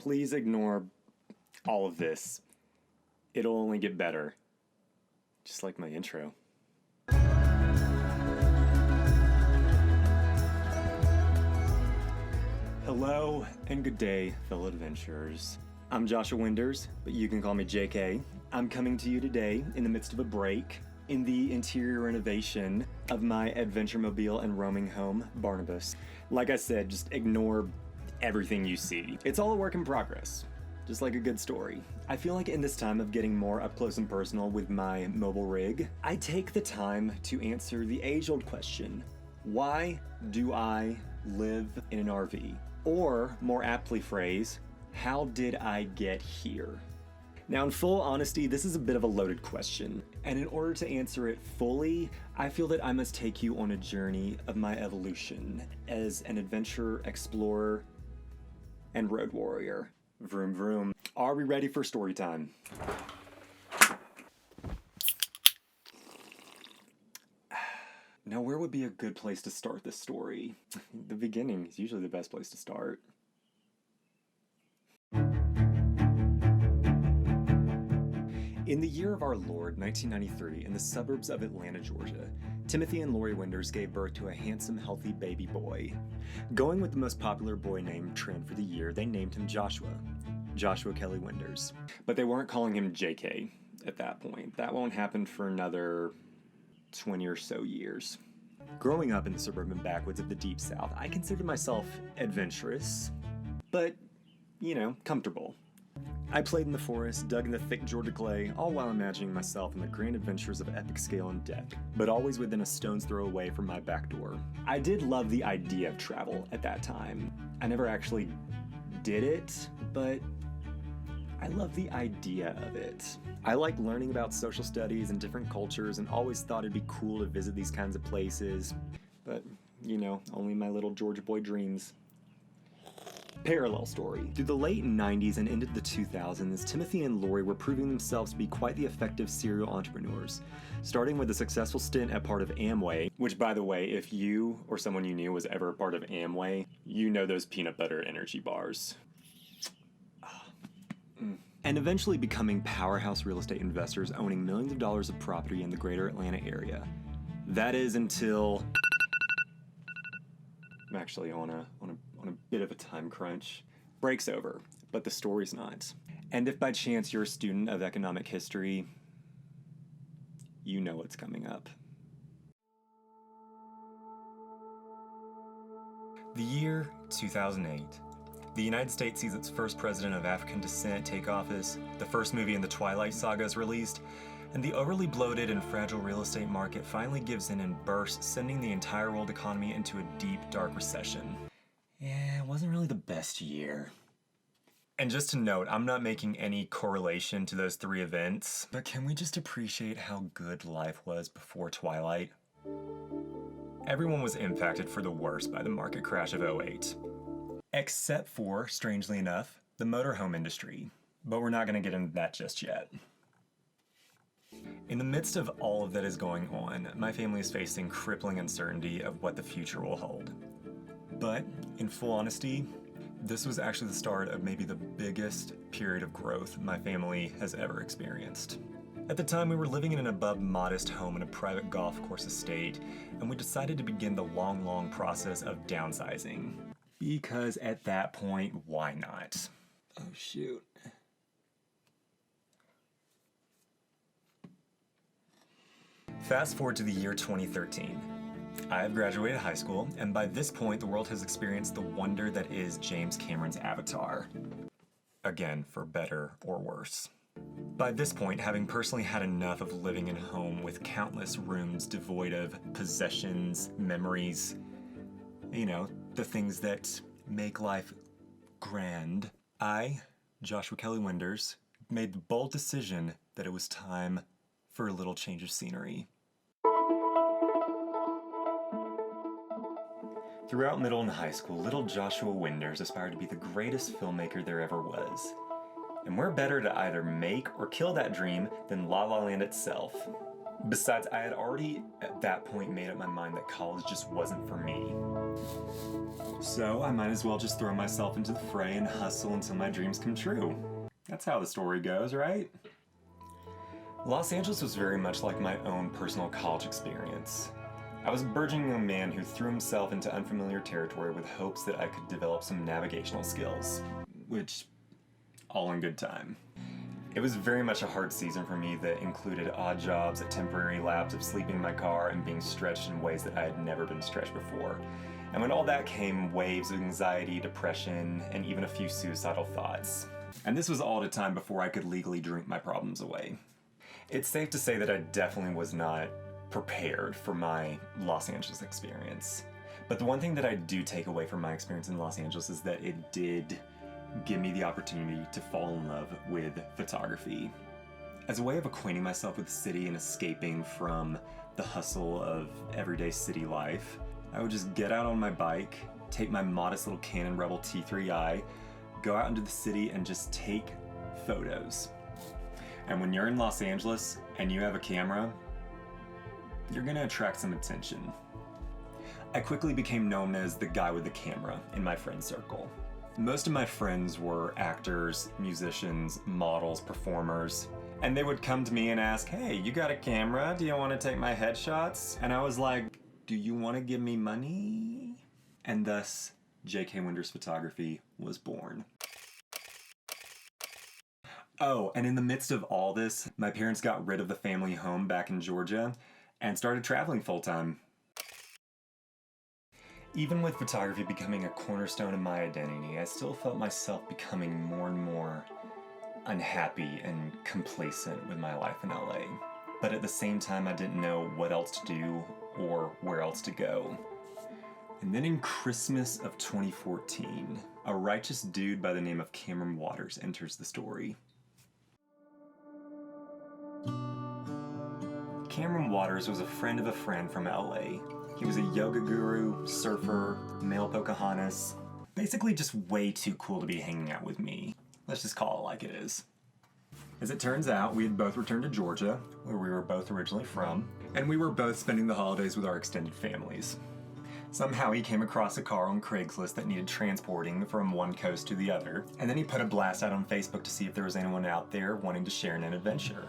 Please ignore all of this. It'll only get better. Just like my intro. Hello and good day, fellow adventurers. I'm J.K.Winders, but you can call me JK. I'm coming to you today in the midst of a break in the interior renovation of my adventure mobile and roaming home, Barnabas. Like I said, just ignore everything you see. It's all a work in progress, just like a good story. I feel like in this time of getting more up close and personal with my mobile rig, I take the time to answer the age-old question, why do I live in an RV? Or, more aptly phrased, how did I get here? Now, in full honesty, this is a bit of a loaded question, and in order to answer it fully, I feel that I must take you on a journey of my evolution as an adventurer, explorer, and road warrior. Vroom vroom. Are we ready for story time? Now, where would be a good place to start this story? The beginning is usually the best place to start. In the year of our Lord, 1993, in the suburbs of Atlanta, Georgia, Timothy and Lori Winders gave birth to a handsome, healthy baby boy. Going with the most popular boy name trend for the year, they named him Joshua Kelly Winders. But they weren't calling him JK at that point. That won't happen for another 20 or so years. Growing up in the suburban backwoods of the Deep South, I considered myself adventurous, but, comfortable. I played in the forest, dug in the thick Georgia clay, all while imagining myself in the grand adventures of epic scale and depth, but always within a stone's throw away from my back door. I did love the idea of travel at that time. I never actually did it, but I love the idea of it. I like learning about social studies and different cultures and always thought it'd be cool to visit these kinds of places, but, only my little Georgia boy dreams. Parallel story. Through the late 90s and into the 2000s, Timothy and Lori were proving themselves to be quite the effective serial entrepreneurs, starting with a successful stint at part of Amway, which, by the way, if you or someone you knew was ever a part of Amway, you know those peanut butter energy bars. And eventually becoming powerhouse real estate investors owning millions of dollars of property in the greater Atlanta area. That is until... I'm actually on a bit of a time crunch. Break's over, but the story's not. And if by chance you're a student of economic history, you know what's coming up. The year 2008. The United States sees its first president of African descent take office, the first movie in the Twilight saga is released, and the overly bloated and fragile real estate market finally gives in and bursts, sending the entire world economy into a deep, dark recession. Yeah, it wasn't really the best year. And just to note, I'm not making any correlation to those three events, but can we just appreciate how good life was before Twilight? Everyone was impacted for the worse by the market crash of '08. Except for, strangely enough, the motorhome industry. But we're not going to get into that just yet. In the midst of all of that is going on, my family is facing crippling uncertainty of what the future will hold. But, in full honesty, this was actually the start of maybe the biggest period of growth my family has ever experienced. At the time, we were living in an above-modest home in a private golf course estate, and we decided to begin the long process of downsizing. Because at that point, why not? Oh, shoot. Fast forward to the year 2013. I have graduated high school, and by this point, the world has experienced the wonder that is James Cameron's Avatar. Again, for better or worse. By this point, having personally had enough of living in a home with countless rooms devoid of possessions, memories, the things that make life grand, I, Joshua Kelly Winders, made the bold decision that it was time for a little change of scenery. Throughout middle and high school, little Joshua Winders aspired to be the greatest filmmaker there ever was. And we're better to either make or kill that dream than La La Land itself. Besides, I had already at that point made up my mind that college just wasn't for me. So I might as well just throw myself into the fray and hustle until my dreams come true. That's how the story goes, right? Los Angeles was very much like my own personal college experience. I was a burgeoning young man who threw himself into unfamiliar territory with hopes that I could develop some navigational skills, which, all in good time. It was very much a hard season for me that included odd jobs at temporary labs of sleeping in my car and being stretched in ways that I had never been stretched before. And with all that came waves of anxiety, depression, and even a few suicidal thoughts. And this was all at a time before I could legally drink my problems away. It's safe to say that I definitely was not prepared for my Los Angeles experience. But the one thing that I do take away from my experience in Los Angeles is that it did give me the opportunity to fall in love with photography. As a way of acquainting myself with the city and escaping from the hustle of everyday city life, I would just get out on my bike, take my modest little Canon Rebel T3i, go out into the city and just take photos. And when you're in Los Angeles and you have a camera, you're gonna attract some attention. I quickly became known as the guy with the camera in my friend circle. Most of my friends were actors, musicians, models, performers, and they would come to me and ask, "Hey, you got a camera? Do you want to take my headshots?" And I was like, "Do you want to give me money?" And thus, J.K.Winders photography was born. Oh, and in the midst of all this, my parents got rid of the family home back in Georgia and started traveling full-time. Even with photography becoming a cornerstone of my identity, I still felt myself becoming more and more unhappy and complacent with my life in LA. But at the same time, I didn't know what else to do or where else to go. And then in Christmas of 2014, a righteous dude by the name of Cameron Waters enters the story. Cameron Waters was a friend of a friend from LA. He was a yoga guru, surfer, male Pocahontas. Basically just way too cool to be hanging out with me. Let's just call it like it is. As it turns out, we had both returned to Georgia, where we were both originally from, and we were both spending the holidays with our extended families. Somehow he came across a car on Craigslist that needed transporting from one coast to the other, and then he put a blast out on Facebook to see if there was anyone out there wanting to share in an adventure.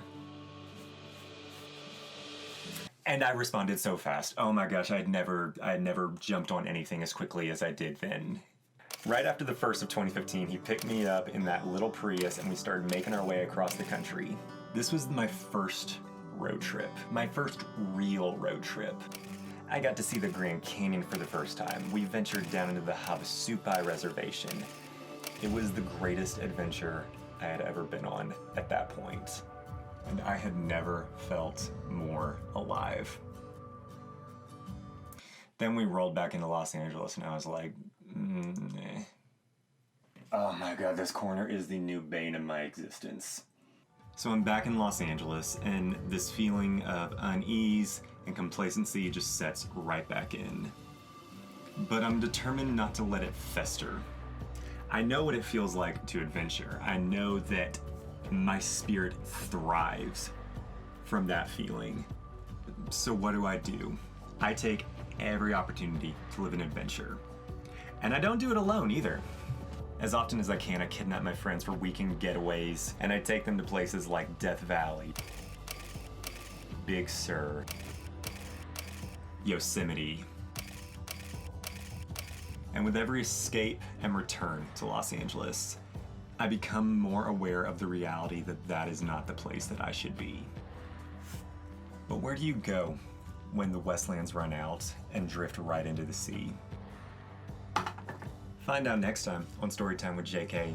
And I responded so fast. Oh my gosh, I had never jumped on anything as quickly as I did then. Right after the 1st of 2015, he picked me up in that little Prius and we started making our way across the country. This was my first road trip, my first real road trip. I got to see the Grand Canyon for the first time. We ventured down into the Havasupai Reservation. It was the greatest adventure I had ever been on at that point. And I had never felt more alive. Then we rolled back into Los Angeles and I was like, eh. Oh my god, this corner is the new bane of my existence. So I'm back in Los Angeles and this feeling of unease and complacency just sets right back in. But I'm determined not to let it fester. I know what it feels like to adventure. I know that my spirit thrives from that feeling. So what do? I take every opportunity to live an adventure. And I don't do it alone either. As often as I can, I kidnap my friends for weekend getaways, and I take them to places like Death Valley, Big Sur, Yosemite. And with every escape and return to Los Angeles, I become more aware of the reality that that is not the place that I should be. But where do you go when the Westlands run out and drift right into the sea? Find out next time on Storytime with JK.